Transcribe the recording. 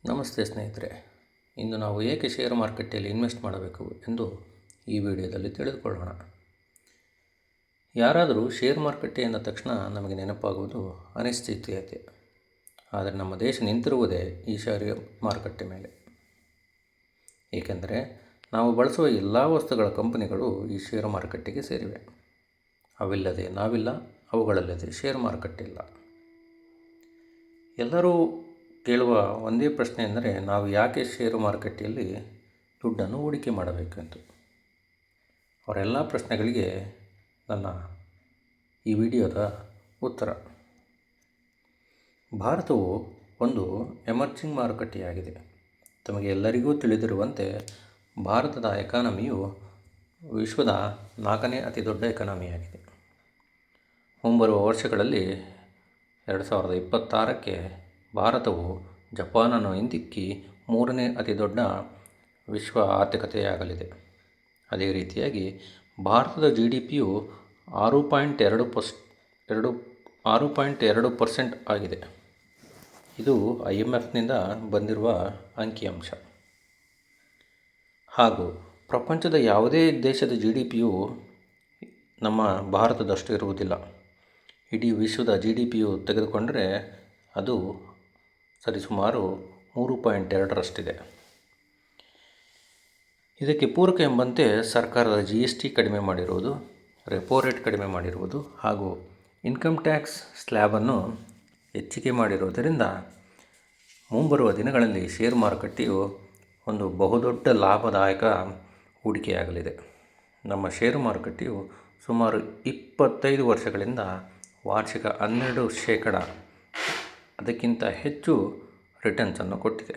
ನಮಸ್ತೆ ಸ್ನೇಹಿತರೆ, ಇಂದು ನಾವು ಏಕೆ ಶೇರ್ ಮಾರುಕಟ್ಟೆಯಲ್ಲಿ ಇನ್ವೆಸ್ಟ್ ಮಾಡಬೇಕು ಎಂದು ಈ ವಿಡಿಯೋದಲ್ಲಿ ತಿಳಿದುಕೊಳ್ಳೋಣ. ಯಾರಾದರೂ ಶೇರ್ ಮಾರುಕಟ್ಟೆ ಎಂದ ತಕ್ಷಣ ನಮಗೆ ನೆನಪಾಗುವುದು ಅನಿಶ್ಚಿತತೆ. ಆದರೆ ನಮ್ಮ ದೇಶ ನಿಂತಿರುವುದೇ ಈ ಶೇರ್ ಮಾರುಕಟ್ಟೆ ಮೇಲೆ. ಏಕೆಂದರೆ ನಾವು ಬಳಸುವ ಎಲ್ಲ ವಸ್ತುಗಳ ಕಂಪನಿಗಳು ಈ ಶೇರು ಮಾರುಕಟ್ಟೆಗೆ ಸೇರಿವೆ. ಅವಿಲ್ಲದೆ ನಾವಿಲ್ಲ, ಅವುಗಳಲ್ಲದೆ ಶೇರ್ ಮಾರುಕಟ್ಟೆ ಇಲ್ಲ. ಎಲ್ಲರೂ ಕೇಳುವ ಒಂದೇ ಪ್ರಶ್ನೆ ಎಂದರೆ, ನಾವು ಯಾಕೆ ಷೇರು ಮಾರುಕಟ್ಟೆಯಲ್ಲಿ ದುಡ್ಡನ್ನು ಹೂಡಿಕೆ ಮಾಡಬೇಕೆಂದು. ಅವರೆಲ್ಲ ಪ್ರಶ್ನೆಗಳಿಗೆ ನನ್ನ ಈ ವಿಡಿಯೋದ ಉತ್ತರ. ಭಾರತವು ಒಂದು ಎಮರ್ಜಿಂಗ್ ಮಾರುಕಟ್ಟೆಯಾಗಿದೆ. ತಮಗೆ ಎಲ್ಲರಿಗೂ ತಿಳಿದಿರುವಂತೆ ಭಾರತದ ಎಕಾನಮಿಯು ವಿಶ್ವದ 4ನೇ ಅತಿ ದೊಡ್ಡ ಎಕಾನಮಿಯಾಗಿದೆ. ಮುಂಬರುವ ವರ್ಷಗಳಲ್ಲಿ 2026ಕ್ಕೆ ಭಾರತವು ಜಪಾನನ್ನು ಹಿಂದಿಕ್ಕಿ 3ನೇ ಅತಿ ದೊಡ್ಡ ವಿಶ್ವ ಆರ್ಥಿಕತೆಯಾಗಲಿದೆ. ಅದೇ ರೀತಿಯಾಗಿ ಭಾರತದ GDPಯು 6.2% ಆಗಿದೆ. ಇದು IMFನಿಂದ ಬಂದಿರುವ ಅಂಕಿಅಂಶ. ಹಾಗೂ ಪ್ರಪಂಚದ ಯಾವುದೇ ದೇಶದ GDPಯು ನಮ್ಮ ಭಾರತದಷ್ಟು ಇರುವುದಿಲ್ಲ. ಇಡೀ ವಿಶ್ವದ GDPಯು ತೆಗೆದುಕೊಂಡರೆ ಅದು ಸರಿಸುಮಾರು 3.2ರಷ್ಟಿದೆ. ಇದಕ್ಕೆ ಪೂರಕ ಎಂಬಂತೆ ಸರ್ಕಾರದ GST ಕಡಿಮೆ ಮಾಡಿರುವುದು, ರೆಪೋ ರೇಟ್ ಕಡಿಮೆ ಮಾಡಿರುವುದು ಹಾಗೂ ಇನ್ಕಮ್ ಟ್ಯಾಕ್ಸ್ ಸ್ಲ್ಯಾಬನ್ನು ಹೆಚ್ಚಿಗೆ ಮಾಡಿರುವುದರಿಂದ ಮುಂಬರುವ ದಿನಗಳಲ್ಲಿ ಶೇರ್ ಮಾರುಕಟ್ಟೆಯು ಒಂದು ಬಹುದೊಡ್ಡ ಲಾಭದಾಯಕ ಹೂಡಿಕೆಯಾಗಲಿದೆ. ನಮ್ಮ ಷೇರು ಮಾರುಕಟ್ಟೆಯು ಸುಮಾರು 25 ವರ್ಷಗಳಿಂದ ವಾರ್ಷಿಕ 12% ಅದಕ್ಕಿಂತ ಹೆಚ್ಚು ರಿಟರ್ನ್ಸನ್ನು ಕೊಟ್ಟಿದೆ.